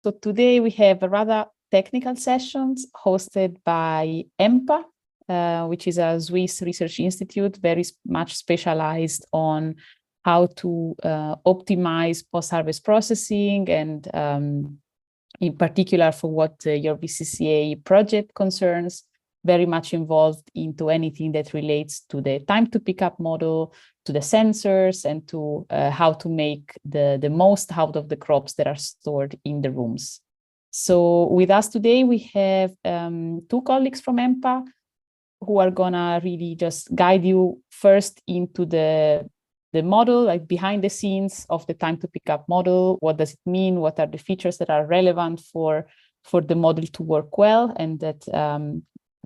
So today we have a rather technical sessions hosted by Empa, which is a Swiss research institute, very much specialized on how to optimize post-harvest processing and in particular for what your VCCA project concerns, very much involved into anything that relates to the time to pick up model, to the sensors, and to how to make the most out of the crops that are stored in the rooms. So with us today, we have two colleagues from Empa who are gonna really just guide you first into the model, like behind the scenes of the time to pick up model. What does it mean? What are the features that are relevant for the model to work well and that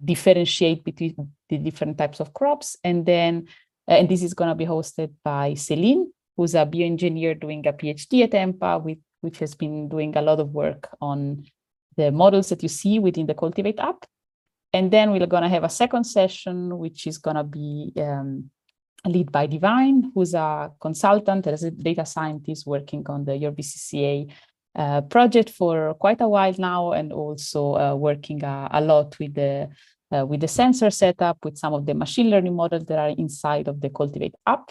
differentiate between the different types of crops? And then, and this is going to be hosted by Celine, who's a bioengineer doing a PhD at Empa, which has been doing a lot of work on the models that you see within the Coldtivate app. And then we're going to have a second session, which is going to be led by Divine, who's a consultant as a data scientist working on the your VCCA project for quite a while now, and also working a lot with the sensor setup, with some of the machine learning models that are inside of the Coldtivate app.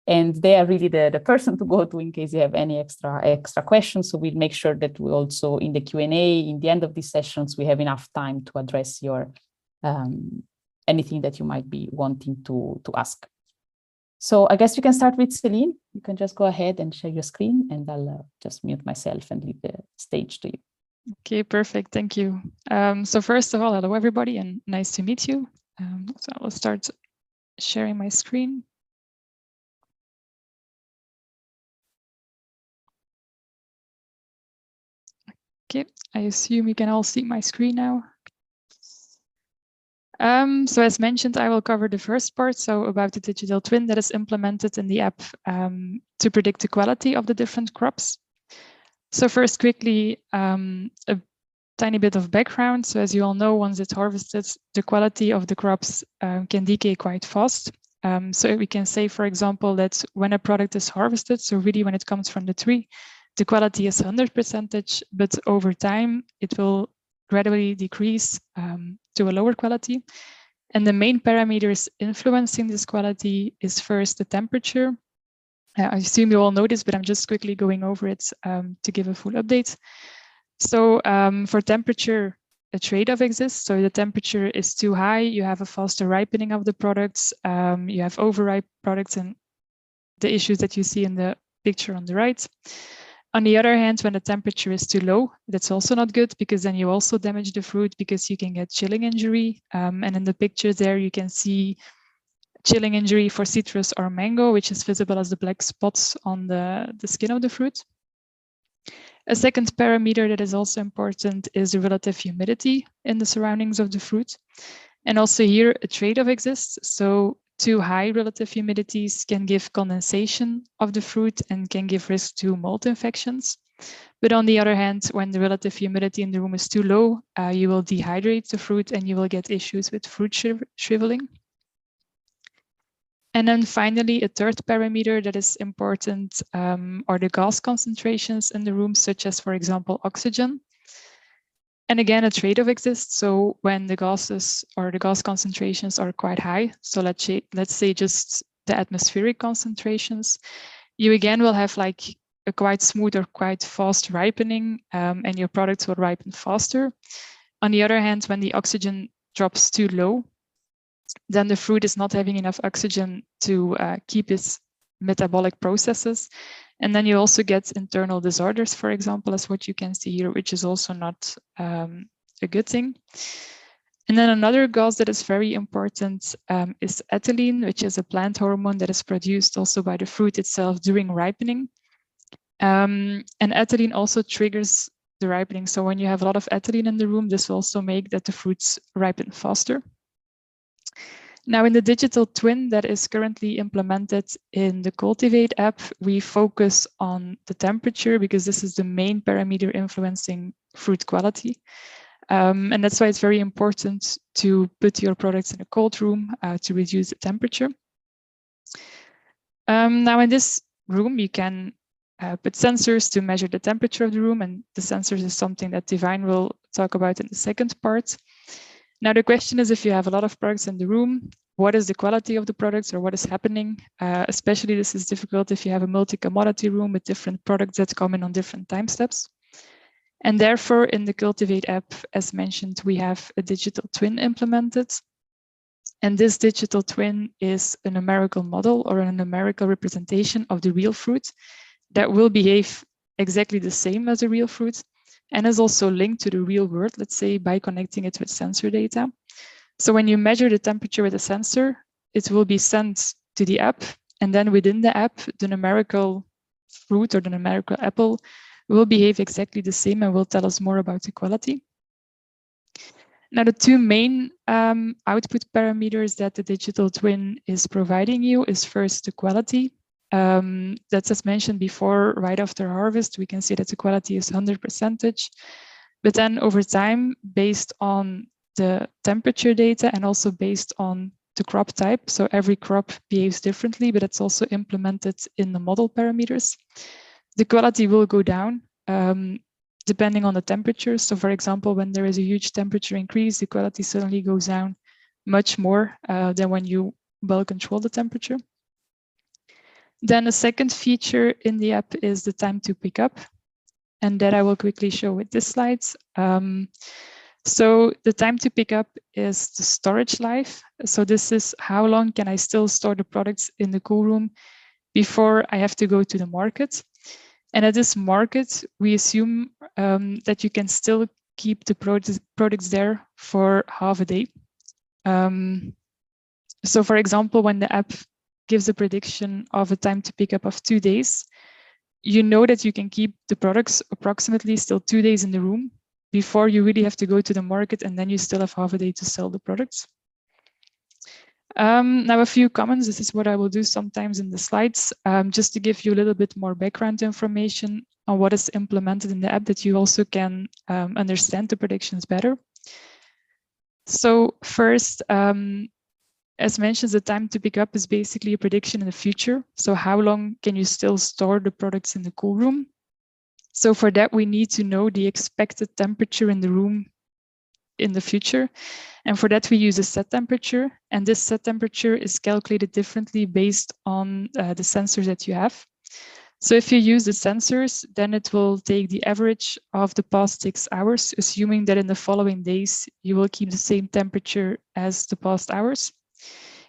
And they are really the person to go to in case you have any extra questions. So we'll make sure that we also in the Q&A, in the end of these sessions, we have enough time to address your anything that you might be wanting to ask. So I guess we can start with Celine. You can just go ahead and share your screen, and I'll just mute myself and leave the stage to you. Okay, perfect. Thank you. So first of all, hello, everybody, and nice to meet you. So I will start sharing my screen. Okay, I assume you can all see my screen now. So as mentioned, I will cover the first part, so about the digital twin that is implemented in the app to predict the quality of the different crops. So first, quickly, a tiny bit of background. So as you all know, once it's harvested, the quality of the crops can decay quite fast. So we can say, for example, that when a product is harvested, so really when it comes from the tree, the quality is 100%, but over time, it will gradually decrease to a lower quality. And the main parameters influencing this quality is first the temperature. I assume you all know this, but I'm just quickly going over it to give a full update. So for temperature, a trade-off exists. So the temperature is too high, you have a faster ripening of the products, you have overripe products and the issues that you see in the picture on the right. On the other hand, when the temperature is too low, that's also not good, because then you also damage the fruit because you can get chilling injury. And in the picture there, you can see chilling injury for citrus or mango, which is visible as the black spots on the skin of the fruit. A second parameter that is also important is the relative humidity in the surroundings of the fruit. And also here, a trade-off exists. So too high relative humidities can give condensation of the fruit and can give risk to mold infections. But on the other hand, when the relative humidity in the room is too low, you will dehydrate the fruit and you will get issues with fruit shriveling. And then finally, a third parameter that is important are the gas concentrations in the room, such as, for example, oxygen. And again, a trade-off exists. So when the gases or the gas concentrations are quite high, so let's say just the atmospheric concentrations, you again will have like a quite smooth or quite fast ripening, and your products will ripen faster. On the other hand, when the oxygen drops too low, then the fruit is not having enough oxygen to keep its metabolic processes. And then you also get internal disorders, for example, as what you can see here, which is also not a good thing. And then another gas that is very important is ethylene, which is a plant hormone that is produced also by the fruit itself during ripening. And ethylene also triggers the ripening. So when you have a lot of ethylene in the room, this will also make that the fruits ripen faster. Now, in the digital twin that is currently implemented in the Coldtivate app, we focus on the temperature because this is the main parameter influencing fruit quality. And that's why it's very important to put your products in a cold room to reduce the temperature. Now, in this room, you can put sensors to measure the temperature of the room, and the sensors is something that Divine will talk about in the second part. Now the question is, if you have a lot of products in the room, what is the quality of the products, or what is happening? Especially this is difficult if you have a multi-commodity room with different products that come in on different time steps. And therefore, in the Coldtivate app, as mentioned, we have a digital twin implemented. And this digital twin is a numerical model or a numerical representation of the real fruit that will behave exactly the same as a real fruit, and is also linked to the real world, let's say, by connecting it with sensor data. So when you measure the temperature with a sensor, it will be sent to the app, and then within the app, the numerical fruit or the numerical apple will behave exactly the same and will tell us more about the quality. Now, the two main output parameters that the digital twin is providing you is first the quality. That's as mentioned before, right after harvest, we can see that the quality is 100%. But then over time, based on the temperature data and also based on the crop type, so every crop behaves differently, but it's also implemented in the model parameters, the quality will go down depending on the temperature. So for example, when there is a huge temperature increase, the quality suddenly goes down much more than when you well control the temperature. Then a second feature in the app is the time to pick up, and that I will quickly show with this slide. So the time to pick up is the storage life. So this is how long can I still store the products in the cool room before I have to go to the market. And at this market, we assume that you can still keep the products there for half a day. So for example, when the app gives a prediction of a time to pick up of 2 days, you know that you can keep the products approximately still 2 days in the room before you really have to go to the market, and then you still have half a day to sell the products. Now a few comments. This is what I will do sometimes in the slides, just to give you a little bit more background information on what is implemented in the app, that you also can understand the predictions better. So first, as mentioned, the time to pick up is basically a prediction in the future. So how long can you still store the products in the cool room? So for that, we need to know the expected temperature in the room in the future. And for that, we use a set temperature. And this set temperature is calculated differently based on the sensors that you have. So if you use the sensors, then it will take the average of the past 6 hours, assuming that in the following days, you will keep the same temperature as the past hours.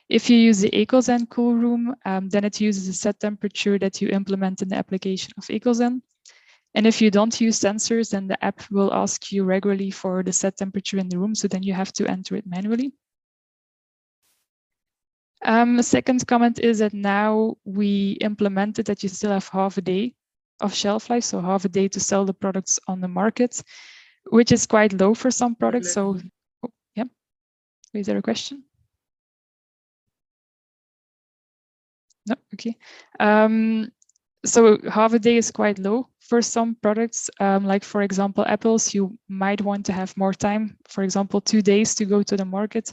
If you use the EcoZen cool room, then it uses a set temperature that you implement in the application of EcoZen. And if you don't use sensors, then the app will ask you regularly for the set temperature in the room, so then you have to enter it manually. A second comment is that now we implemented that you still have half a day of shelf life, so half a day to sell the products on the market, which is quite low for some products. So, oh, yeah, is there a question? No, okay. So half a day is quite low for some products. Like for example, apples, you might want to have more time, for example, 2 days to go to the market.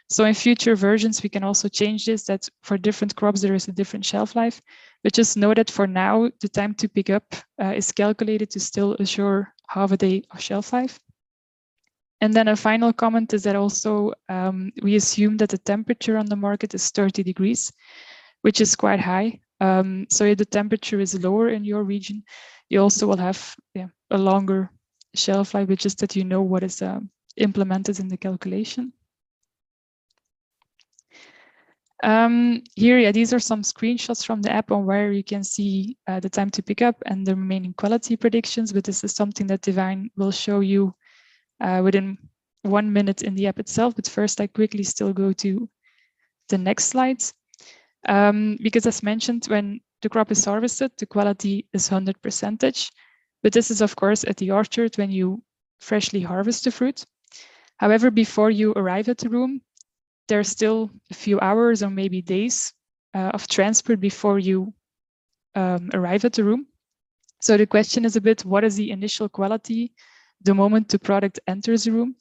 So in future versions, we can also change this, that for different crops, there is a different shelf life. But just know that for now, the time to pick up is calculated to still assure half a day of shelf life. And then a final comment is that also we assume that the temperature on the market is 30 degrees, which is quite high. So if the temperature is lower in your region, you also will have a longer shelf life, which is that you know what is implemented in the calculation. Here, these are some screenshots from the app on where you can see the time to pick up and the remaining quality predictions, but this is something that Divine will show you within 1 minute in the app itself. But first, I quickly still go to the next slides. Because as mentioned, when the crop is harvested, the quality is 100%. But this is, of course, at the orchard when you freshly harvest the fruit. However, before you arrive at the room, there's still a few hours or maybe days of transport before you arrive at the room. So the question is a bit, what is the initial quality the moment the product enters the room?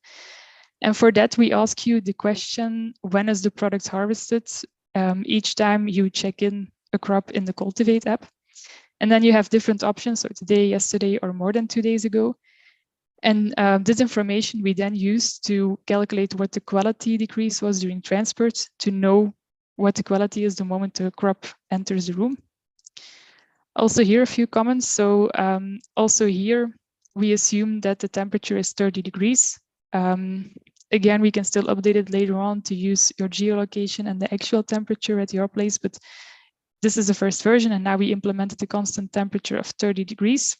And for that, we ask you the question, when is the product harvested? Each time you check in a crop in the Coldtivate app. And then you have different options, so today, yesterday, or more than 2 days ago. And this information we then use to calculate what the quality decrease was during transport, to know what the quality is the moment the crop enters the room. Also here a few comments. So also here, we assume that the temperature is 30 degrees. Again, we can still update it later on to use your geolocation and the actual temperature at your place, but this is the first version, and now we implemented the constant temperature of 30 degrees.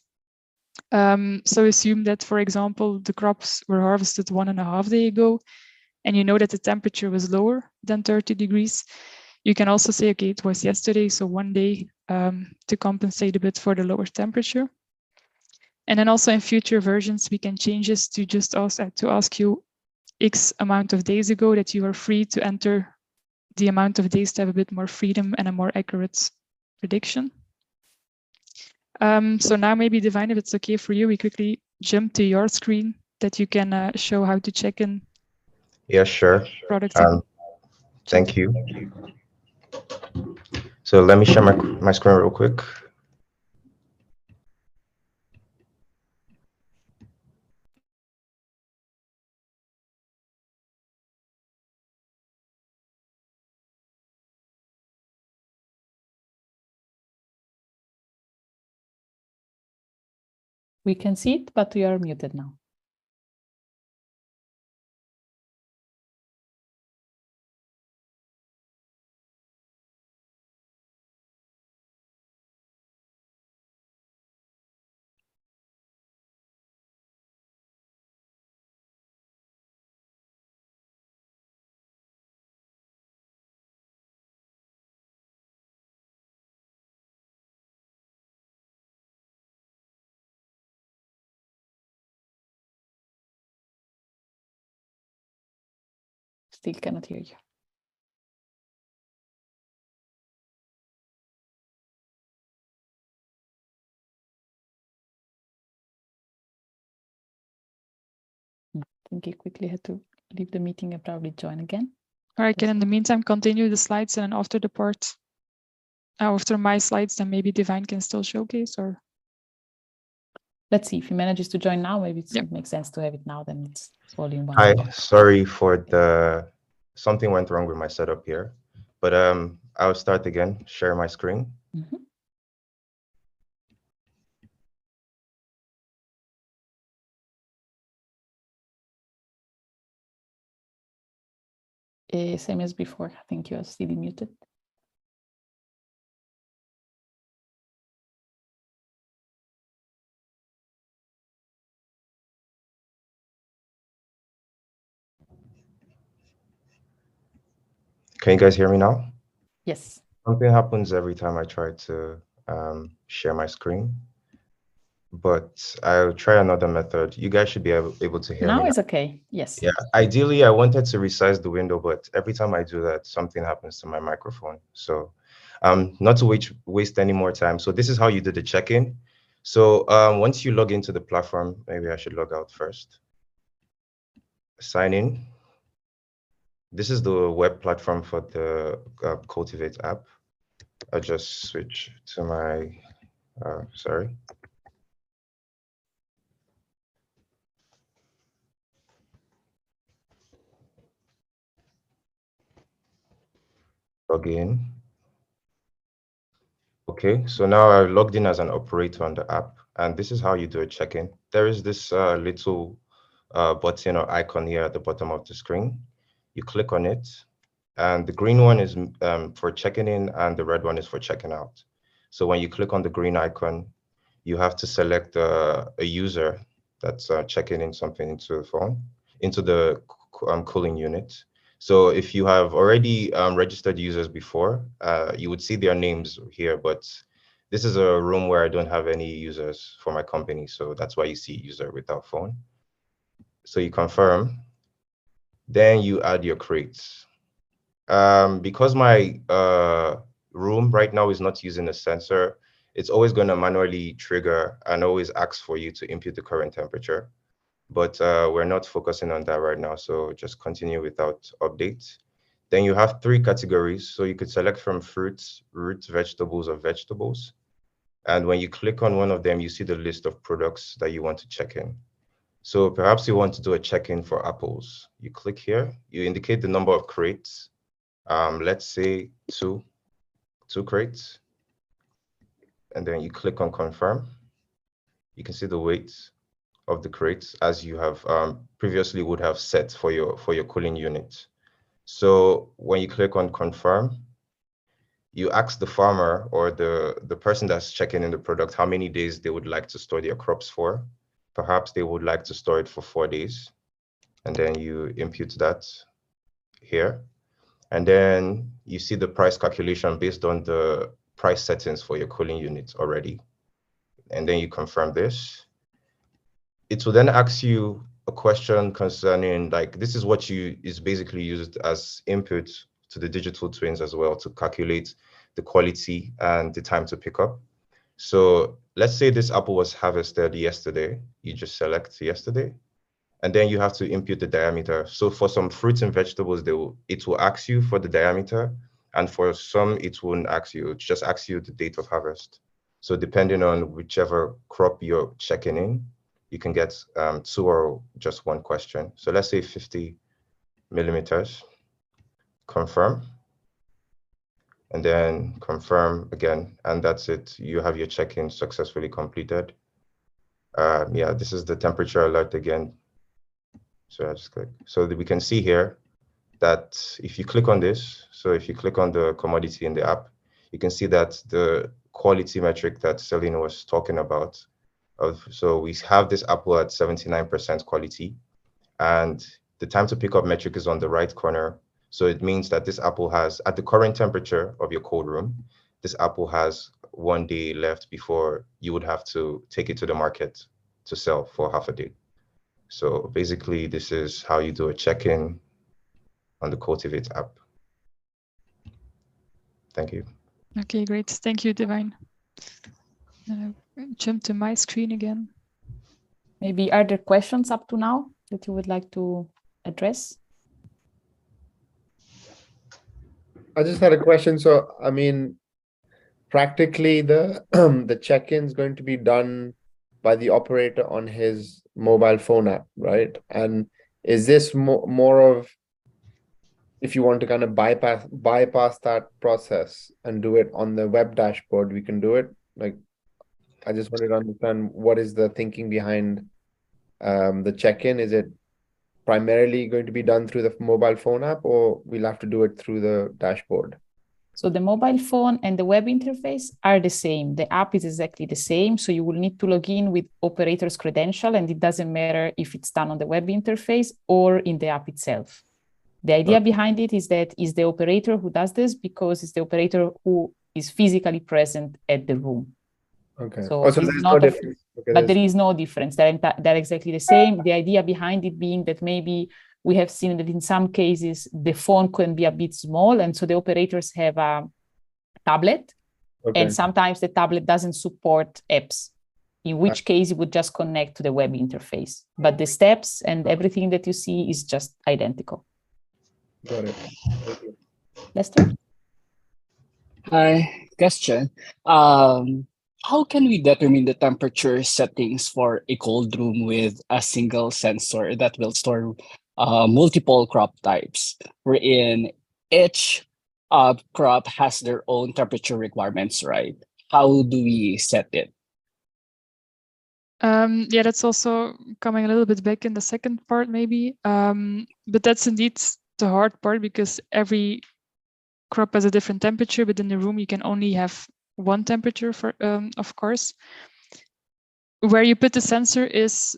So assume that, for example, the crops were harvested 1.5 days ago, and you know that the temperature was lower than 30 degrees. You can also say, okay, it was yesterday, so 1 day to compensate a bit for the lower temperature. And then also in future versions, we can change this to just ask you X amount of days ago that you are free to enter the amount of days to have a bit more freedom and a more accurate prediction. So now maybe Divine, if it's okay for you, we quickly jump to your screen that you can show how to check in. Yeah, sure. Product. Thank you. So let me share my screen real quick. We can see it, but we are muted now. Still cannot hear you. I think he quickly had to leave the meeting and probably join again. Or I can, in the meantime, continue the slides, and then after the part, after my slides, then maybe Divine can still showcase, or? Let's see if he manages to join now. Maybe it makes sense to have it now. Then it's volume 1. Hi, sorry for something went wrong with my setup here, but I'll start again, share my screen. Mm-hmm. Same as before. I think you are still muted. Can you guys hear me now? Yes. Something happens every time I try to share my screen, but I'll try another method. You guys should be able to hear me Now now. It's okay. Yes. Yeah, ideally I wanted to resize the window, but every time I do that, something happens to my microphone. So not to waste any more time. So this is how you do the check-in. So once you log into the platform, maybe I should log out first. Sign in. This is the web platform for the Coldtivate app. I'll just switch to my, sorry. Log in. Okay, so now I've logged in as an operator on the app, and this is how you do a check-in. There is this little button or icon here at the bottom of the screen. You click on it, and the green one is for checking in, and the red one is for checking out. So when you click on the green icon, you have to select a user that's checking in something into the phone, into the cooling unit. So if you have already registered users before, you would see their names here, but this is a room where I don't have any users for my company. So that's why you see user without phone. So you confirm, then you add your crates. Because my room right now is not using a sensor, it's always going to manually trigger and always ask for you to input the current temperature. But we're not focusing on that right now, so just continue without updates. Then you have 3 categories, so you could select from fruits, roots, vegetables, or vegetables. And when you click on one of them, you see the list of products that you want to check in. So perhaps you want to do a check-in for apples. You click here, you indicate the number of crates. Let's say two crates. And then you click on confirm. You can see the weight of the crates as you have previously would have set for your cooling unit. So when you click on confirm, you ask the farmer or the person that's checking in the product how many days they would like to store their crops for. Perhaps they would like to store it for 4 days. And then you impute that here. And then you see the price calculation based on the price settings for your cooling unit already. And then you confirm this. It will then ask you a question concerning, like, this is what is basically used as input to the digital twins as well to calculate the quality and the time to pick up. So let's say this apple was harvested yesterday. You just select yesterday, and then you have to impute the diameter. So for some fruits and vegetables, it will ask you for the diameter, and for some, it won't ask you. It just asks you the date of harvest. So depending on whichever crop you're checking in, you can get 2 or just 1 question. So let's say 50 millimeters, confirm, and then confirm again, and that's it. You have your check-in successfully completed. Yeah, this is the temperature alert again. So I just click. So we can see here that if you click on this, so if you click on the commodity in the app, you can see that the quality metric that Celine was talking about. So we have this apple at 79% quality, and the time to pick up metric is on the right corner. So it means that this apple has, at the current temperature of your cold room, this apple has 1 day left before you would have to take it to the market to sell for half a day. So basically, this is how you do a check-in on the Coldtivate app. Thank you. Okay, great. Thank you, Divine. Jump to my screen again. Maybe are there questions up to now that you would like to address? I just had a question. So, I mean, practically the the check-in is going to be done by the operator on his mobile phone app, right? And is this more of, if you want to kind of bypass that process and do it on the web dashboard, we can do it? Like, I just wanted to understand what is the thinking behind the check-in. Is it primarily going to be done through the mobile phone app, or we'll have to do it through the dashboard? So the mobile phone and the web interface are the same. The app is exactly the same. So you will need to log in with operator's credential, and it doesn't matter if it's done on the web interface or in the app itself. The idea behind it is that it's the operator who does this because it's the operator who is physically present at the room. Okay. So there's no difference. Okay, but there is no difference. They're exactly the same. The idea behind it being that maybe we have seen that in some cases, the phone can be a bit small. And so the operators have a tablet. Okay. And sometimes the tablet doesn't support apps, in which case it would just connect to the web interface. But the steps and everything that you see is just identical. Got it. Thank you. Lester? Hi, question. How can we determine the temperature settings for a cold room with a single sensor that will store multiple crop types, wherein each crop has their own temperature requirements, right? How do we set it? Yeah, that's also coming a little bit back in the second part, maybe. But that's indeed the hard part, because every crop has a different temperature, but in the room you can only have one temperature, for of course. Where you put the sensor is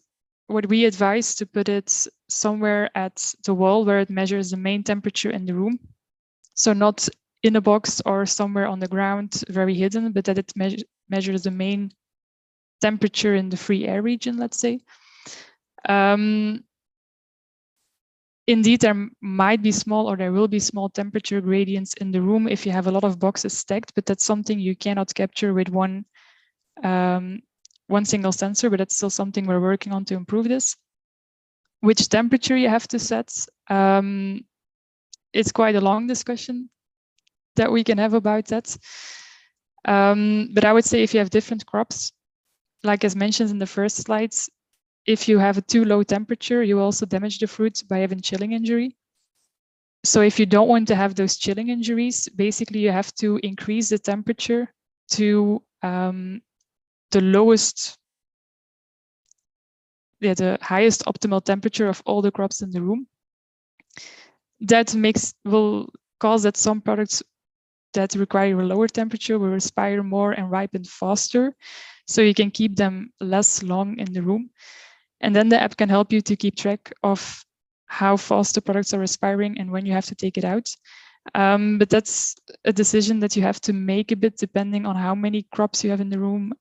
what we advise, to put it somewhere at the wall where it measures the main temperature in the room. So not in a box or somewhere on the ground, very hidden, but that it measures the main temperature in the free air region, let's say. Indeed, there might be small, or there will be small temperature gradients in the room if you have a lot of boxes stacked, but that's something you cannot capture with one single sensor, but that's still something we're working on to improve this. Which temperature you have to set, it's quite a long discussion that we can have about that. But I would say if you have different crops, like as mentioned in the first slides, if you have a too low temperature, you also damage the fruit by having chilling injury. So if you don't want to have those chilling injuries, basically you have to increase the temperature to the lowest, the highest optimal temperature of all the crops in the room. That will cause that some products that require a lower temperature will respire more and ripen faster, so you can keep them less long in the room. And then the app can help you to keep track of how fast the products are respiring and when you have to take it out. But that's a decision that you have to make a bit depending on how many crops you have in the room.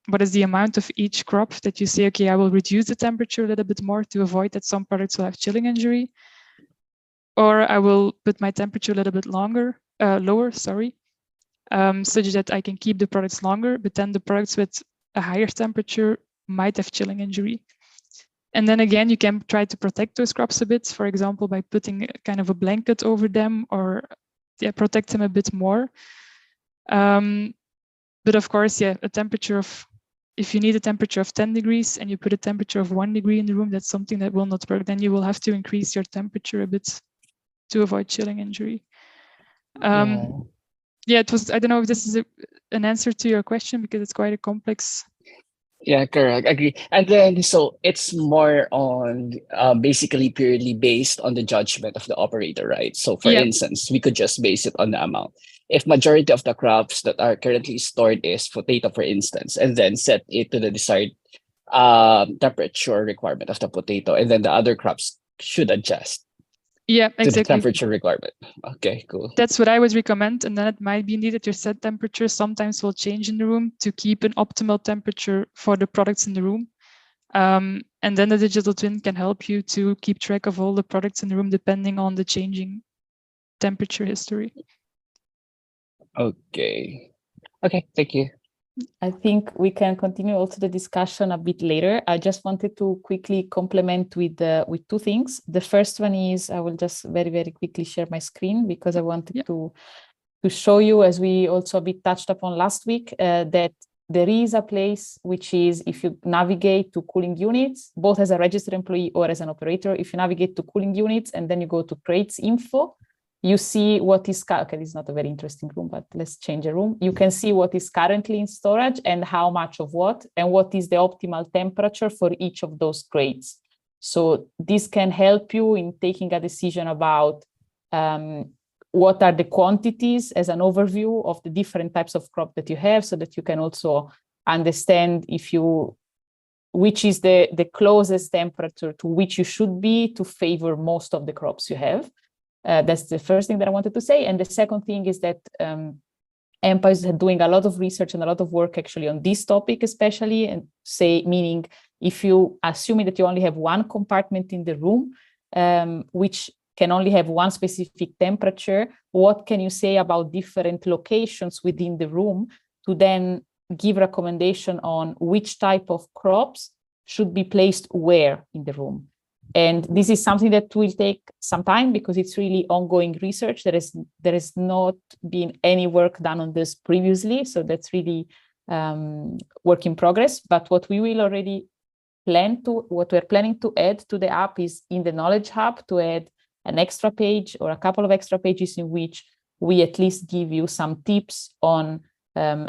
What is the amount of each crop that you say, okay, I will reduce the temperature a little bit more to avoid that some products will have chilling injury, or I will put my temperature a little bit lower, so that I can keep the products longer, but then the products with a higher temperature might have chilling injury. And then again, you can try to protect those crops a bit, for example, by putting kind of a blanket over them, or protect them a bit more. But of course, a temperature of, if you need a temperature of 10 degrees and you put a temperature of 1 degree in the room, that's something that will not work. Then you will have to increase your temperature a bit to avoid chilling injury. It was, I don't know if this is an answer to your question, because it's quite a complex. Yeah, correct. Agree. And then, so it's more on basically purely based on the judgment of the operator, right? So for instance, we could just base it on the amount. If majority of the crops that are currently stored is potato, for instance, and then set it to the desired temperature requirement of the potato, and then the other crops should adjust. Yeah, exactly. To the temperature requirement. Okay, cool. That's what I would recommend. And then it might be indeed that your set temperature sometimes will change in the room to keep an optimal temperature for the products in the room. And then the digital twin can help you to keep track of all the products in the room depending on the changing temperature history. Okay. Okay, thank you. I think we can continue also the discussion a bit later. I just wanted to quickly complement with two things. The first one is, I will just very, very quickly share my screen, because I wanted to show you, as we also a bit touched upon last week, that there is a place which is, if you navigate to cooling units, both as a registered employee or as an operator, if you navigate to cooling units and then you go to crates info, you see what is, okay, this is not a very interesting room, but let's change a room. You can see what is currently in storage and how much of what, and what is the optimal temperature for each of those crates. So this can help you in taking a decision about what are the quantities as an overview of the different types of crop that you have, so that you can also understand which is the closest temperature to which you should be to favor most of the crops you have. That's the first thing that I wanted to say. And the second thing is that Empa is doing a lot of research and a lot of work actually on this topic, especially, and meaning if you assuming that you only have one compartment in the room, which can only have one specific temperature, what can you say about different locations within the room to then give recommendation on which type of crops should be placed where in the room? And this is something that will take some time, because it's really ongoing research. There has not been any work done on this previously, so that's really work in progress. But what we will already what we're planning to add to the app is in the Knowledge Hub to add an extra page or a couple of extra pages in which we at least give you some tips on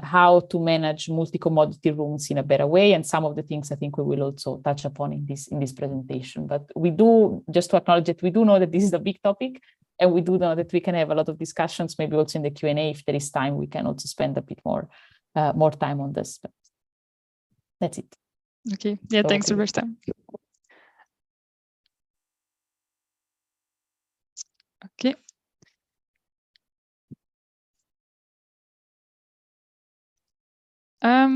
how to manage multi-commodity rooms in a better way. And some of the things I think we will also touch upon in this presentation. But we do, just to acknowledge that we do know that this is a big topic, and we do know that we can have a lot of discussions, maybe also in the Q&A. If there is time, we can also spend a bit more time on this. But that's it. Okay. Yeah, so thanks, Roberta. Okay.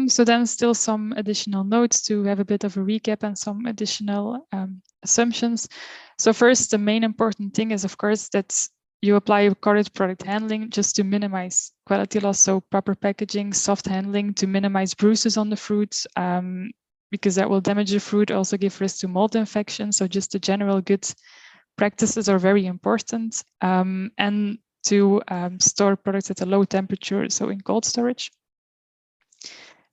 So then still some additional notes to have a bit of a recap and some additional assumptions. So first, the main important thing is, of course, that you apply correct product handling just to minimize quality loss. So proper packaging, soft handling to minimize bruises on the fruit, because that will damage the fruit, also give risk to mold infection. So just the general good practices are very important. And to store products at a low temperature, so in cold storage.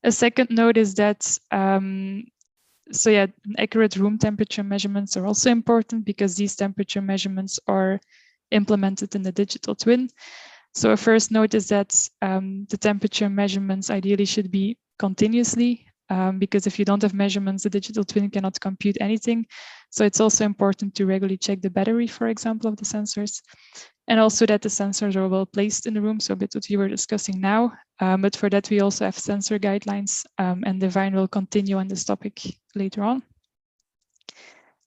A second note is that accurate room temperature measurements are also important because these temperature measurements are implemented in the digital twin. So a first note is that the temperature measurements ideally should be continuously, because if you don't have measurements, the digital twin cannot compute anything. So it's also important to regularly check the battery, for example, of the sensors, and also that the sensors are well placed in the room. So a bit what we were discussing now, but for that we also have sensor guidelines, and Divine will continue on this topic later on.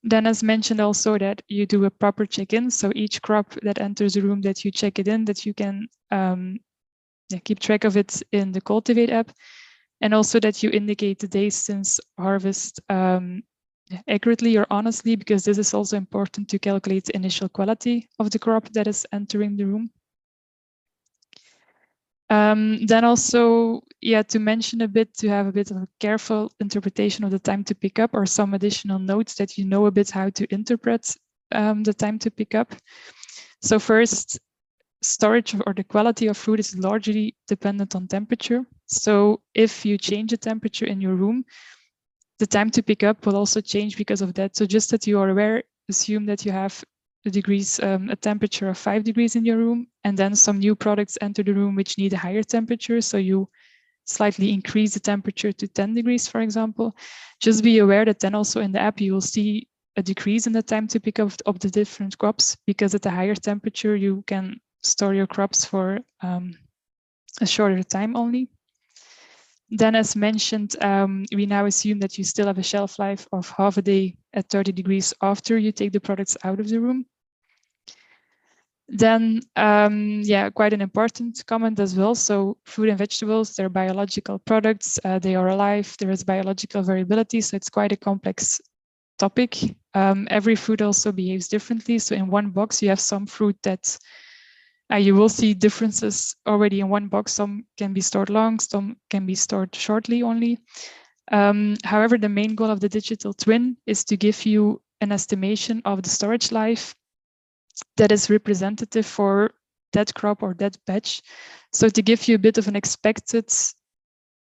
Then as mentioned also that you do a proper check-in. So each crop that enters the room that you check it in, that you can keep track of it in the Coldtivate app. And also that you indicate the days since harvest accurately or honestly, because this is also important to calculate the initial quality of the crop that is entering the room. Then also, to mention a bit, to have a bit of a careful interpretation of the time to pick up, or some additional notes that you know a bit how to interpret the time to pick up. So first, storage or the quality of fruit is largely dependent on temperature. So if you change the temperature in your room, the time to pick up will also change because of that. So just that you are aware, assume that you have a temperature of 5 degrees in your room, and then some new products enter the room which need a higher temperature. So you slightly increase the temperature to 10 degrees, for example. Just be aware that then also in the app, you will see a decrease in the time to pick up of the different crops, because at a higher temperature, you can store your crops for a shorter time only. Then as mentioned, we now assume that you still have a shelf life of half a day at 30 degrees after you take the products out of the room. Then, quite an important comment as well. So fruit and vegetables, they're biological products, they are alive, there is biological variability, so it's quite a complex topic. Every fruit also behaves differently. So in one box, you have some fruit that you will see differences already in one box. Some can be stored long, some can be stored shortly only. However, the main goal of the digital twin is to give you an estimation of the storage life that is representative for that crop or that batch. So to give you a bit of an expected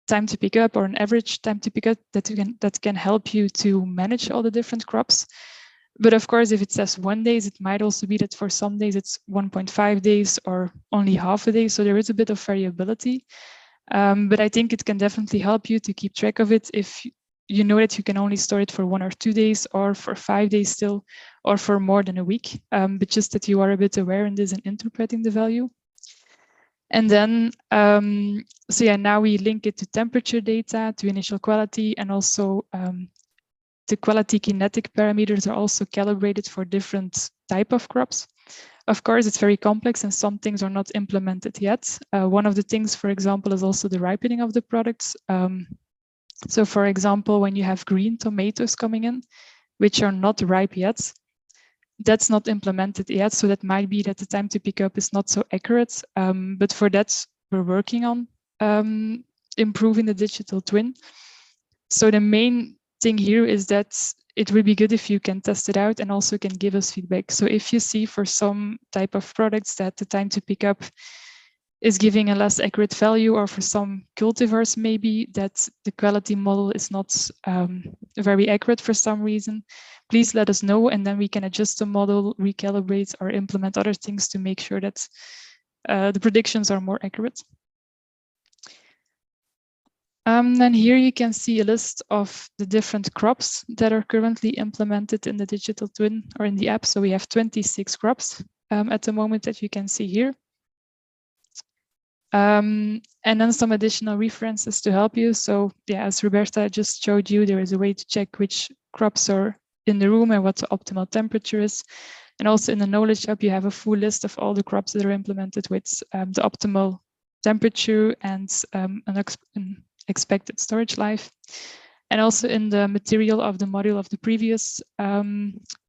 time to pick up or an average time to pick up that can help you to manage all the different crops. But of course, if it says 1 day, it might also be that for some days it's 1.5 days or only half a day. So there is a bit of variability. But I think it can definitely help you to keep track of it if you know that you can only store it for 1 or 2 days, or for 5 days still, or for more than a week. But just that you are a bit aware in this and interpreting the value. And then, now we link it to temperature data, to initial quality, and also the quality kinetic parameters are also calibrated for different type of crops. Of course, it's very complex and some things are not implemented yet. One of the things, for example, is also the ripening of the products. So for example, when you have green tomatoes coming in, which are not ripe yet, that's not implemented yet. So that might be that the time to pick up is not so accurate. But for that, we're working on improving the digital twin. So the main thing here is that it would be good if you can test it out and also can give us feedback. So if you see for some type of products that the time to pick up is giving a less accurate value, or for some cultivars maybe that the quality model is not very accurate for some reason, please let us know, and then we can adjust the model, recalibrate, or implement other things to make sure that the predictions are more accurate. And here you can see a list of the different crops that are currently implemented in the digital twin or in the app. So we have 26 crops at the moment that you can see here. And then some additional references to help you. So yeah, as Roberta just showed you, there is a way to check which crops are in the room and what the optimal temperature is. And also in the Knowledge Hub, you have a full list of all the crops that are implemented with the optimal temperature and an expected storage life. And also in the material of the module of the previous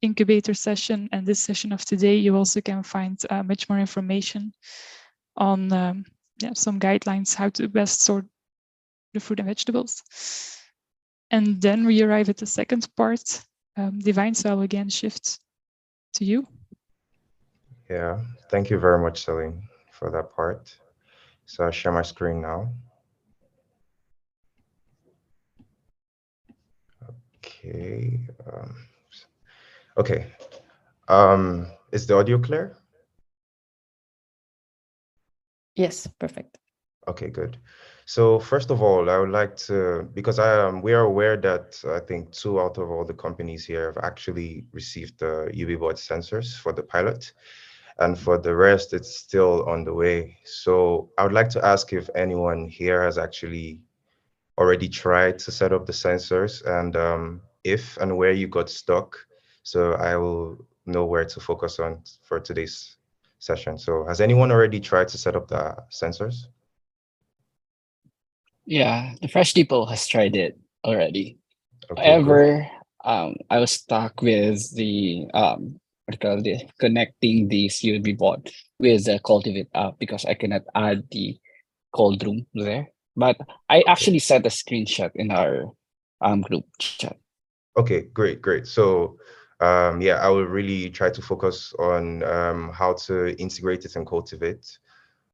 incubator session and this session of today, you also can find much more information on some guidelines how to best sort the fruit and vegetables. And then we arrive at the second part, Divine, so I will again shift to you. Yeah, thank you very much, Celine, for that part. So I'll share my screen now. Okay. Okay. Is the audio clear? Yes, perfect. Okay, good. So first of all, I would like to, because we are aware that I think 2 out of all the companies here have actually received the UV board sensors for the pilot, and for the rest, it's still on the way. So I would like to ask if anyone here has actually already tried to set up the sensors, and if and where you got stuck, so I will know where to focus on for today's session. So has anyone already tried to set up the sensors? Yeah, the Fresh Depot has tried it already. Okay, good. However, I was stuck with the what do you call it, connecting the COB bot with the Coldtivate app because I cannot add the cold room there. But I Okay. actually sent a screenshot in our group chat. Okay, great, great. So, yeah, I will really try to focus on how to integrate it and Coldtivate.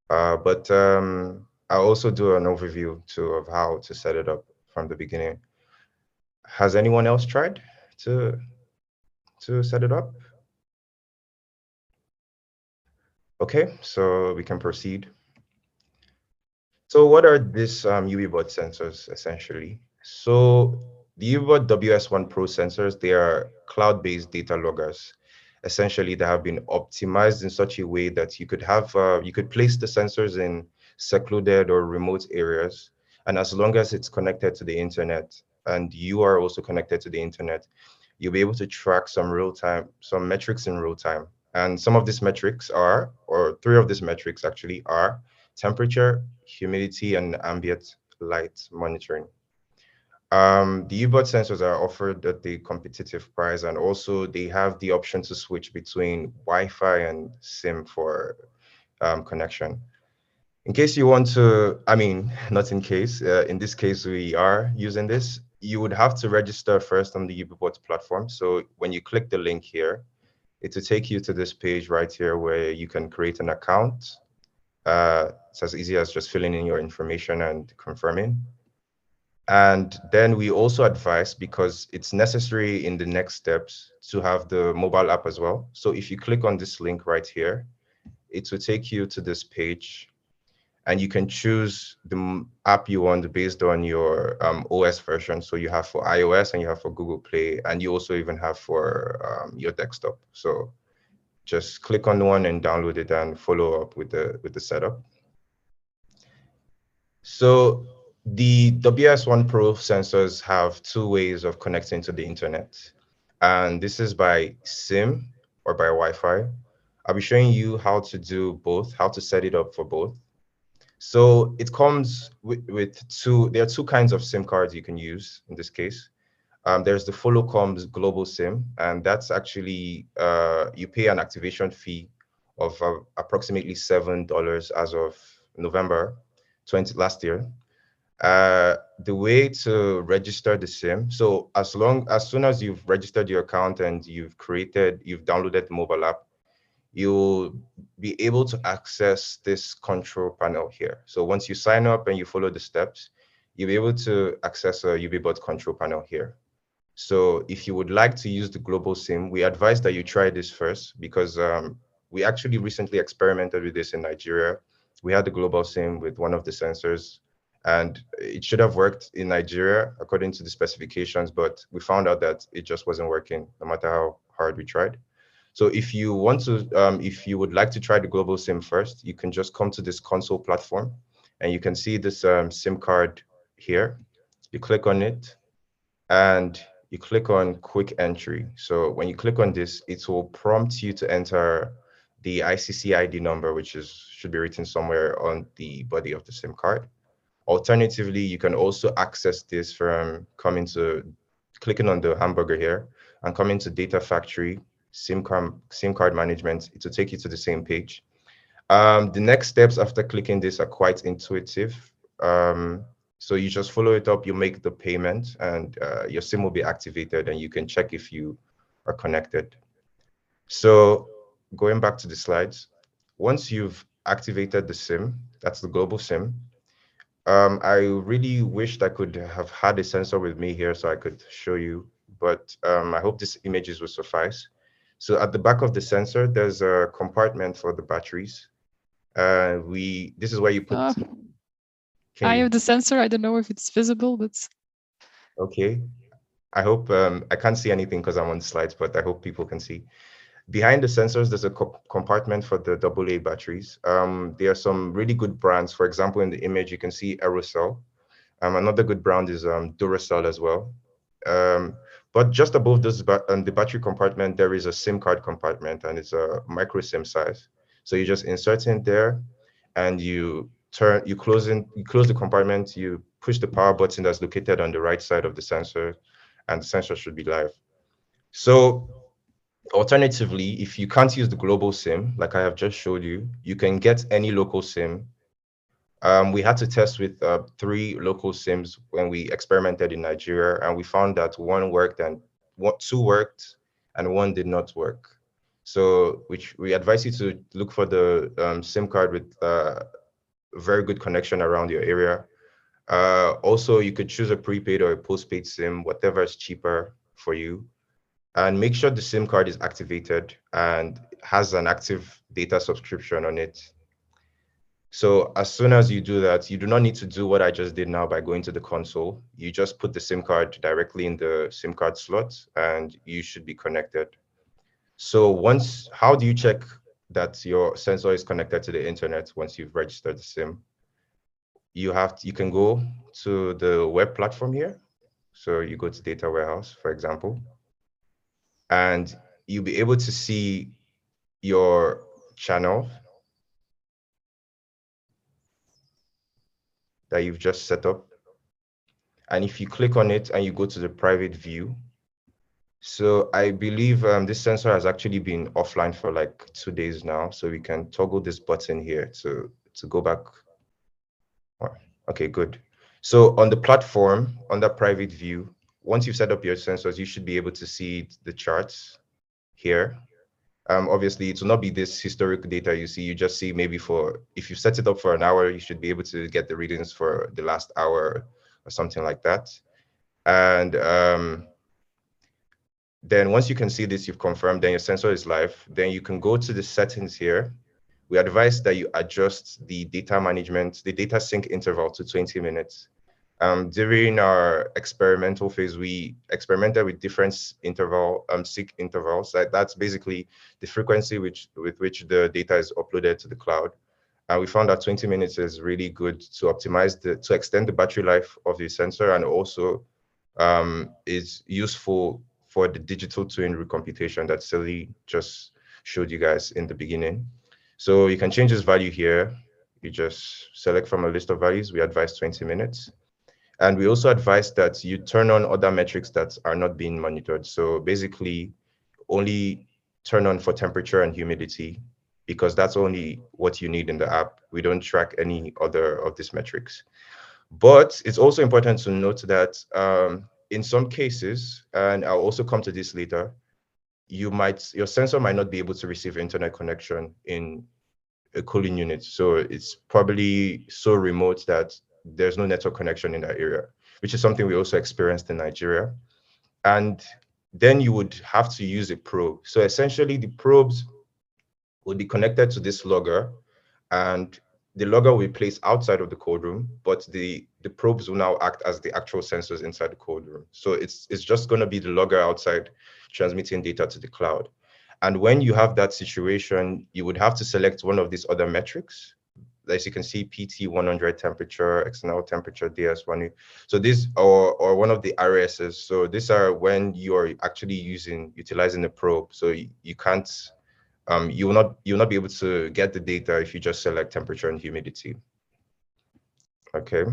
But I'll also do an overview too of how to set it up from the beginning. Has anyone else tried to set it up? Okay, so we can proceed. So what are these UV-bot sensors essentially? So the UV-bot WS1 Pro sensors, they are cloud-based data loggers. Essentially, they have been optimized in such a way that you could place the sensors in secluded or remote areas. And as long as it's connected to the internet and you are also connected to the internet, you'll be able to track some metrics in real time. And some of these metrics are, or 3 of these metrics actually are temperature, humidity, and ambient light monitoring. The U-bot sensors are offered at a competitive price, and also they have the option to switch between Wi-Fi and SIM for connection. In case you want to, I mean, not in case, in this case, we are using this, you would have to register first on the UbiBot platform. So when you click the link here, it will take you to this page right here where you can create an account. It's as easy as just filling in your information and confirming. And then we also advise, because it's necessary in the next steps, to have the mobile app as well. So if you click on this link right here, it will take you to this page, and you can choose the app you want based on your OS version. So you have for iOS and you have for Google Play, and you also even have for your desktop. So just click on one and download it and follow up with the setup. So the WS1 Pro sensors have 2 ways of connecting to the internet. And this is by SIM or by Wi-Fi. I'll be showing you how to do both, how to set it up for both. So it comes with there are 2 kinds of SIM cards you can use in this case. There's the Follow-Comms Global SIM, and that's actually, you pay an activation fee of approximately $7 as of November 20 last year. The way to register the SIM, so as soon as you've registered your account and you've downloaded the mobile app, you'll be able to access this control panel here. So once you sign up and you follow the steps, you'll be able to access a UbiBot control panel here. So if you would like to use the global SIM, we advise that you try this first, because we actually recently experimented with this in Nigeria. We had the global SIM with one of the sensors, and it should have worked in Nigeria according to the specifications, but we found out that it just wasn't working no matter how hard we tried. So if you if you would like to try the global SIM first, you can just come to this console platform, and you can see this SIM card here. You click on it, and you click on quick entry. So when you click on this, it will prompt you to enter the ICC ID number, which should be written somewhere on the body of the SIM card. Alternatively, you can also access this from clicking on the hamburger here and coming to Data Factory, SIM card management. It will take you to the same page. The next steps after clicking this are quite intuitive. So you just follow it up, you make the payment, and your SIM will be activated, and you can check if you are connected. So going back to the slides, once you've activated the SIM, that's the global SIM. I really wished I could have had a sensor with me here so I could show you, but I hope these images will suffice. So at the back of the sensor, there's a compartment for the batteries. This is where you put. I have the sensor. I don't know if it's visible, but okay. I hope I can't see anything because I'm on slides, but I hope people can see. Behind the sensors, there's a compartment for the AA batteries. There are some really good brands. For example, in the image, you can see Aerosol. Another good brand is Duracell as well. But just above this, the battery compartment, there is a SIM card compartment, and it's a micro SIM size. So you just insert in there, and you close the compartment, you push the power button that's located on the right side of the sensor, and the sensor should be live. So alternatively, if you can't use the global SIM, like I have just showed you, you can get any local SIM. We had to test with 3 local SIMs when we experimented in Nigeria, and we found that one worked and 2 worked and 1 did not work. So which we advise you to look for the SIM card with very good connection around your area. Also, you could choose a prepaid or a postpaid SIM, whatever is cheaper for you. And make sure the SIM card is activated and has an active data subscription on it. So as soon as you do that, you do not need to do what I just did now by going to the console. You just put the SIM card directly in the SIM card slot and you should be connected. So how do you check that your sensor is connected to the internet once you've registered the SIM? You can go to the web platform here. So you go to Data Warehouse, for example, and you'll be able to see your channel that you've just set up. And if you click on it and you go to the private view, so I believe this sensor has actually been offline for like 2 days now. So we can toggle this button here to go back. Okay, good. So on the platform, on that private view, once you've set up your sensors, you should be able to see the charts here. Obviously, it will not be this historic data you see. You just see maybe if you set it up for an hour, you should be able to get the readings for the last hour or something like that. And then once you can see this, you've confirmed, then your sensor is live. Then you can go to the settings here. We advise that you adjust the data sync interval to 20 minutes. During our experimental phase, we experimented with different sync intervals. That's basically the frequency with which the data is uploaded to the cloud. And we found that 20 minutes is really good to to extend the battery life of the sensor, and also is useful for the digital twin recomputation that Sally just showed you guys in the beginning. So you can change this value here. You just select from a list of values. We advise 20 minutes. And we also advise that you turn on other metrics that are not being monitored. So basically, only turn on for temperature and humidity, because that's only what you need in the app. We don't track any other of these metrics. But it's also important to note that in some cases, and I'll also come to this later, your sensor might not be able to receive internet connection in a cooling unit. So it's probably so remote that there's no network connection in that area, which is something we also experienced in Nigeria. And then you would have to use a probe. So essentially the probes would be connected to this logger, and the logger will be placed outside of the cold room, but the probes will now act as the actual sensors inside the cold room. So it's just going to be the logger outside transmitting data to the cloud. And when you have that situation, you would have to select one of these other metrics. As you can see, PT 100 temperature, external temperature, DS1. So these or one of the RSs. So these are when you are actually utilizing the probe. So you can't, you will not be able to get the data if you just select temperature and humidity. Okay.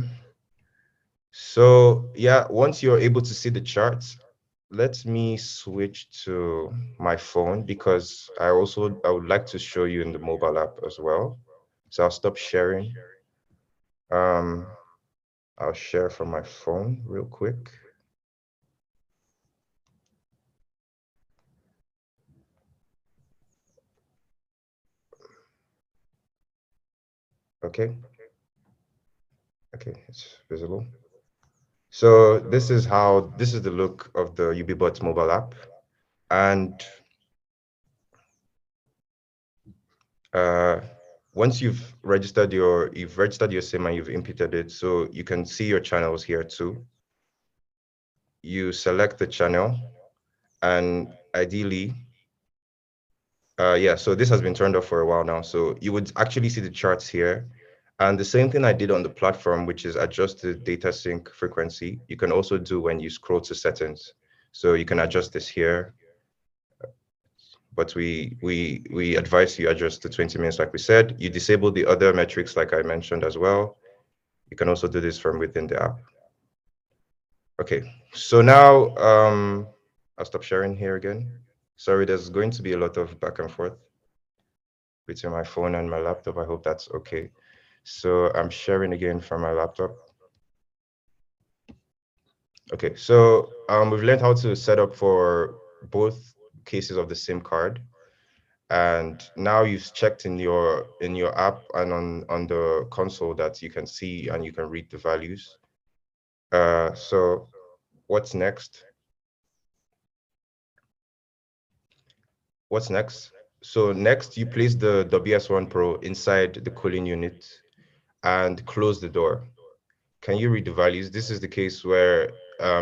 So yeah, once you're able to see the charts, let me switch to my phone, because I would like to show you in the mobile app as well. So I'll stop sharing. I'll share from my phone real quick. Okay. Okay, it's visible. So this is the look of the UBBots mobile app. And once you've registered your SIM and you've inputted it, so you can see your channels here too. You select the channel, and ideally, yeah, so this has been turned off for a while now. So you would actually see the charts here. And the same thing I did on the platform, which is adjust the data sync frequency, you can also do when you scroll to settings. So you can adjust this here, but we advise you adjust to 20 minutes, like we said. You disable the other metrics, like I mentioned as well. You can also do this from within the app. Okay, so now I'll stop sharing here again. Sorry, there's going to be a lot of back and forth between my phone and my laptop. I hope that's okay. So I'm sharing again from my laptop. Okay, so we've learned how to set up for both cases of the SIM card. And now you've checked in your app and on the console that you can see and you can read the values. So what's next? What's next? So next you place the WS1 Pro inside the cooling unit and close the door. Can you read the values? This is the case where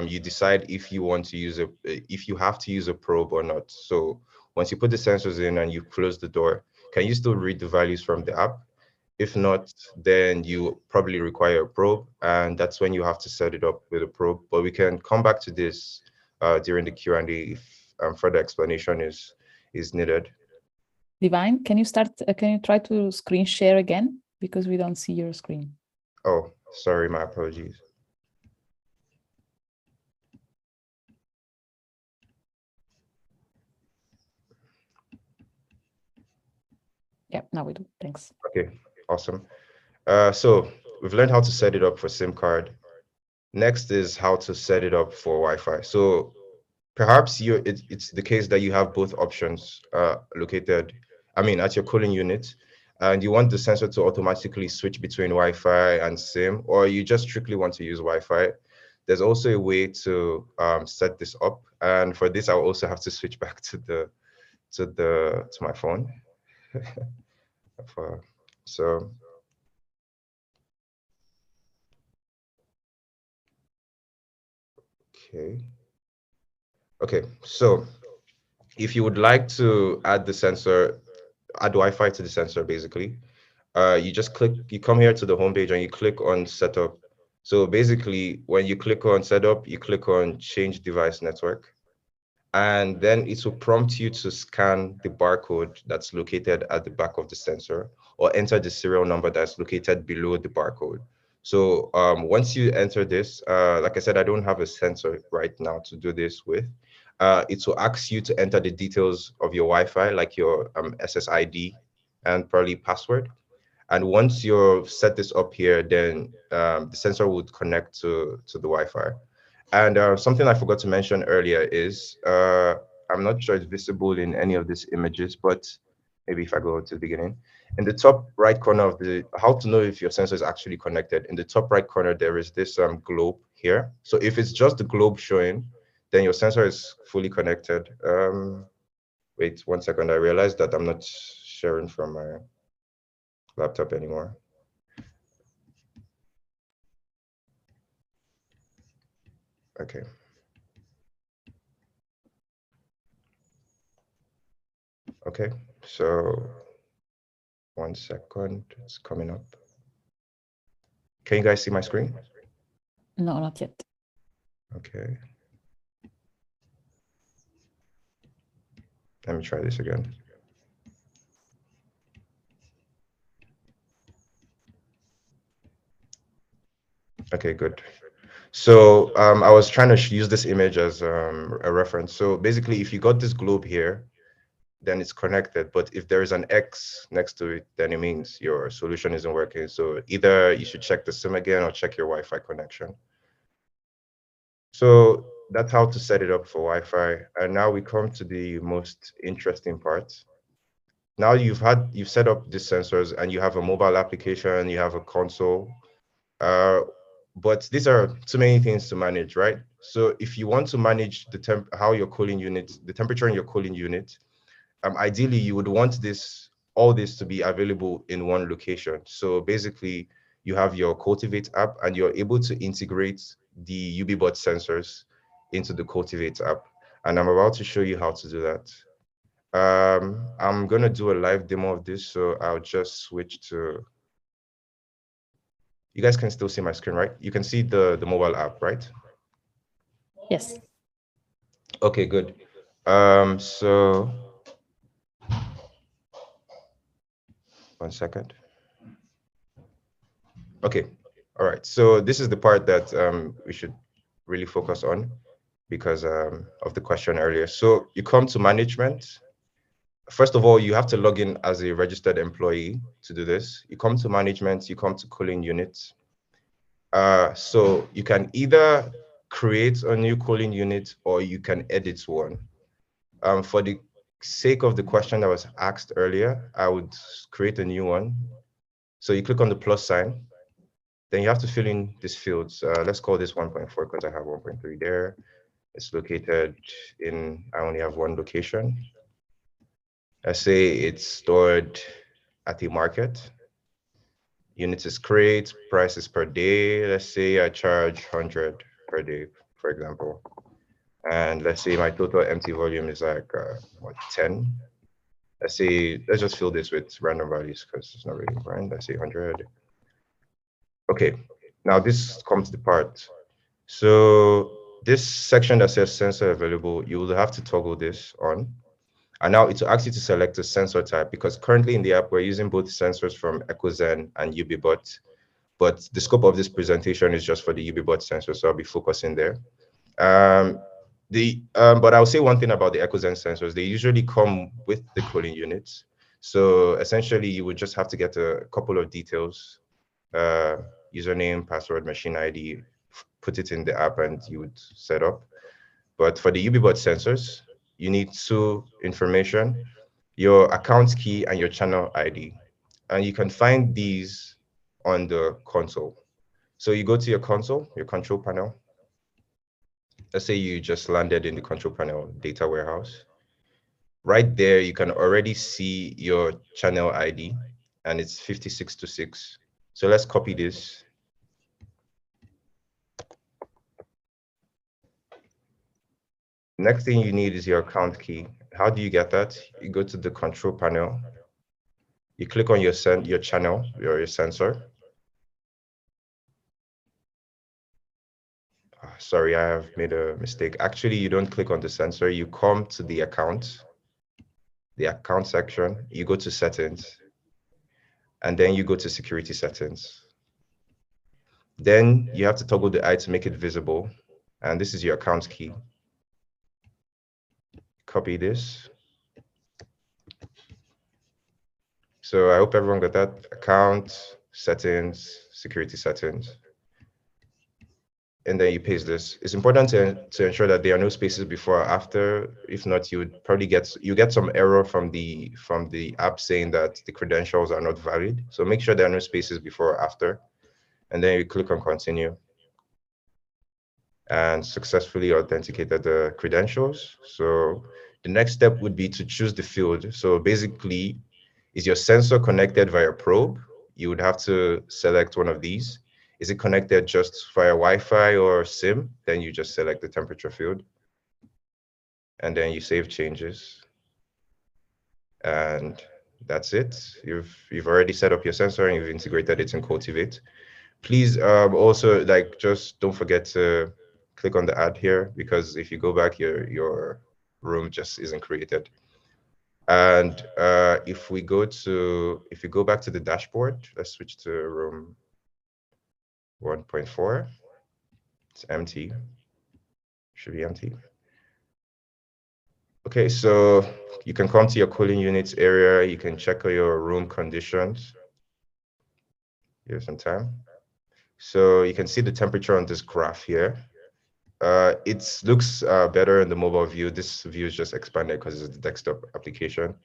you decide if you want to use if you have to use a probe or not. So once you put the sensors in and you close the door, can you still read the values from the app? If not, then you probably require a probe, and that's when you have to set it up with a probe. But we can come back to this during the Q&A if further explanation is needed. Divine, can you try to screen share again? Because we don't see your screen. Oh, sorry, my apologies. Yeah, now we do. Thanks. Okay, awesome. So we've learned how to set it up for SIM card. Next is how to set it up for Wi-Fi. So perhaps it's the case that you have both options located, at your cooling unit, and you want the sensor to automatically switch between Wi-Fi and SIM, or you just strictly want to use Wi-Fi. There's also a way to set this up, and for this, I'll also have to switch back to my phone. So okay, so if you would like to add Wi-Fi to the sensor, basically, you come here to the homepage and you click on setup. So basically, when you click on setup, you click on change device network, and then it will prompt you to scan the barcode that's located at the back of the sensor or enter the serial number that's located below the barcode. So once you enter this, like I said, I don't have a sensor right now to do this with. It will ask you to enter the details of your Wi-Fi, like your SSID and probably password. And once you've set this up here, then the sensor would connect to the Wi-Fi. And something I forgot to mention earlier is, I'm not sure it's visible in any of these images, but maybe if I go to the beginning, in the top right corner of how to know if your sensor is actually connected, in the top right corner, there is this globe here. So if it's just the globe showing, then your sensor is fully connected. Wait 1 second, I realized that I'm not sharing from my laptop anymore. Okay. Okay, so 1 second, it's coming up. Can you guys see my screen? No, not yet. Okay. Let me try this again. Okay, good. So I was trying to use this image as a reference. So basically, if you got this globe here, then it's connected. But if there is an X next to it, then it means your solution isn't working. So either you should check the SIM again or check your Wi-Fi connection. So that's how to set it up for Wi-Fi. And now we come to the most interesting part. now you've set up these sensors and you have a mobile application, you have a console, but these are too many things to manage, right? So if you want to manage the the temperature in your cooling unit, ideally you would want all this to be available in one location. So basically you have your Coldtivate app and you're able to integrate the UBBot sensors into the Coldtivate app. And I'm about to show you how to do that. I'm gonna do a live demo of this, so I'll just switch to. You guys can still see my screen, right? You can see the mobile app, right? Yes. Okay, good. So 1 second. Okay, all right. So this is the part that we should really focus on because of the question earlier. So you come to management. First of all, you have to log in as a registered employee to do this. You come to management, you come to cooling units. So you can either create a new cooling unit or you can edit one. For the sake of the question that was asked earlier, I would create a new one. So you click on the plus sign, then you have to fill in these fields. Let's call this 1.4 because I have 1.3 there. It's located in, I only have one location. Let's say it's stored at the market. Units is create, price is per day. Let's say I charge 100 per day, for example. And let's say my total empty volume is like, 10. Let's just fill this with random values because it's not really important. Let's say 100. Okay, now this comes to the part. So this section that says sensor available, you will have to toggle this on. And now it will ask you to select a sensor type because currently in the app, we're using both sensors from EchoZen and UBBot. But the scope of this presentation is just for the UBBot sensor, so I'll be focusing there. But I'll say one thing about the EchoZen sensors. They usually come with the cooling units. So essentially, you would just have to get a couple of details, username, password, machine ID, put it in the app, and you would set up. But for the UBBot sensors, you need two information, your account key and your channel ID. And you can find these on the console. So you go to your console, your control panel. Let's say you just landed in the control panel data warehouse. Right there, you can already see your channel ID and it's 5626. So let's copy this. Next thing you need is your account key. How do you get that? You go to the control panel. You click on your channel, your sensor. Sorry, I have made a mistake. Actually, you don't click on the sensor. You come to the account section. You go to settings, and then you go to security settings. Then you have to toggle the eye to make it visible. And this is your account key. Copy this. So I hope everyone got that. Account, settings, security settings. And then you paste this. It's important to ensure that there are no spaces before or after. If not, you would probably get some error from the app saying that the credentials are not valid. So make sure there are no spaces before or after. And then you click on continue. And successfully authenticated the credentials. So the next step would be to choose the field. So basically, is your sensor connected via probe? You would have to select one of these. Is it connected just via Wi-Fi or SIM? Then you just select the temperature field. And then you save changes. And that's it. You've already set up your sensor and you've integrated it in Coldtivate. Please also just don't forget to click on the add here because if you go back, your room just isn't created. And if you go back to the dashboard, let's switch to room 1.4. It's empty. Should be empty. Okay, so you can come to your cooling units area. You can check your room conditions. Here's some time. So you can see the temperature on this graph here. It looks better in the mobile view. This view is just expanded because it's a desktop application.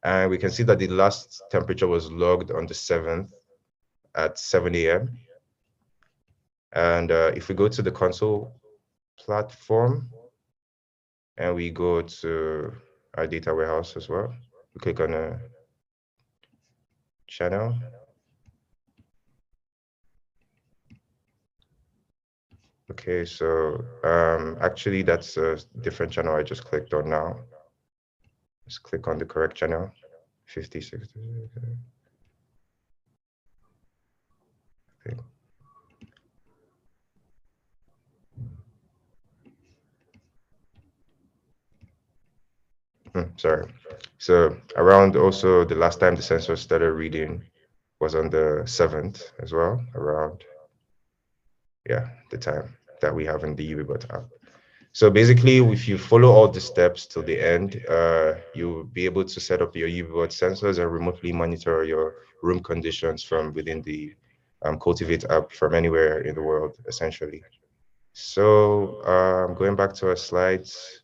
And we can see that the last temperature was logged on the 7th at 7 a.m. And if we go to the console platform and we go to our data warehouse as well, we click on a channel. Okay, so actually that's a different channel I just clicked on now. Let's click on the correct channel, 56. Okay. Sorry. So around also the last time the sensor started reading was on the 7th as well, around, yeah, the time that we have in the UBBot app. So basically, if you follow all the steps till the end, you'll be able to set up your UBBot sensors and remotely monitor your room conditions from within the Coldtivate app from anywhere in the world, essentially. So going back to our slides.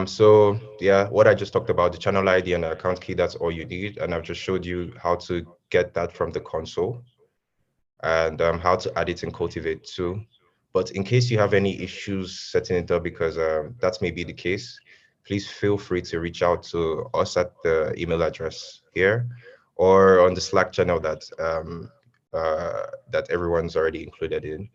So yeah, what I just talked about, the channel ID and the account key, that's all you need. And I've just showed you how to get that from the console and how to add it in Coldtivate too. But in case you have any issues setting it up, because that may be the case, please feel free to reach out to us at the email address here or on the Slack channel that that everyone's already included in.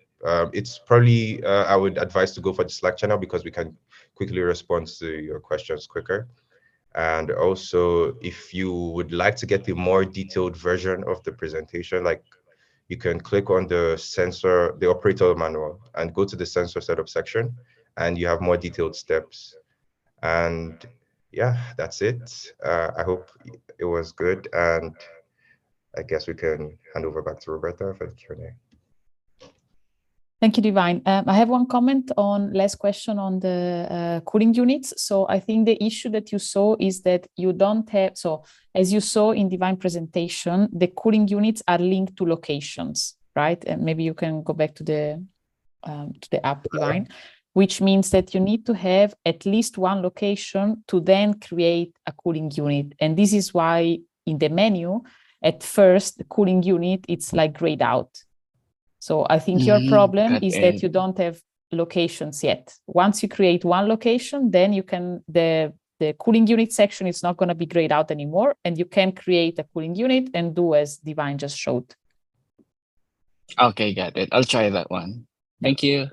It's probably, I would advise to go for the Slack channel because we can quickly respond to your questions quicker. And also, if you would like to get the more detailed version of the presentation, like you can click on the sensor, the operator manual, and go to the sensor setup section, and you have more detailed steps. And yeah, that's it. I hope it was good, and I guess we can hand over back to Roberta for the Q&A. Thank you, Divine. I have one comment on last question on the cooling units. So I think the issue that you saw is that you don't have, so as you saw in Divine presentation, the cooling units are linked to locations, right? And maybe you can go back to the app, Divine, which means that you need to have at least one location to then create a cooling unit. And this is why in the menu, at first, the cooling unit, it's like grayed out. So I think your problem is that you don't have locations yet. Once you create one location, then you can, the cooling unit section is not going to be grayed out anymore, and you can create a cooling unit and do as Divine just showed. Okay, got it. I'll try that one. Thank you.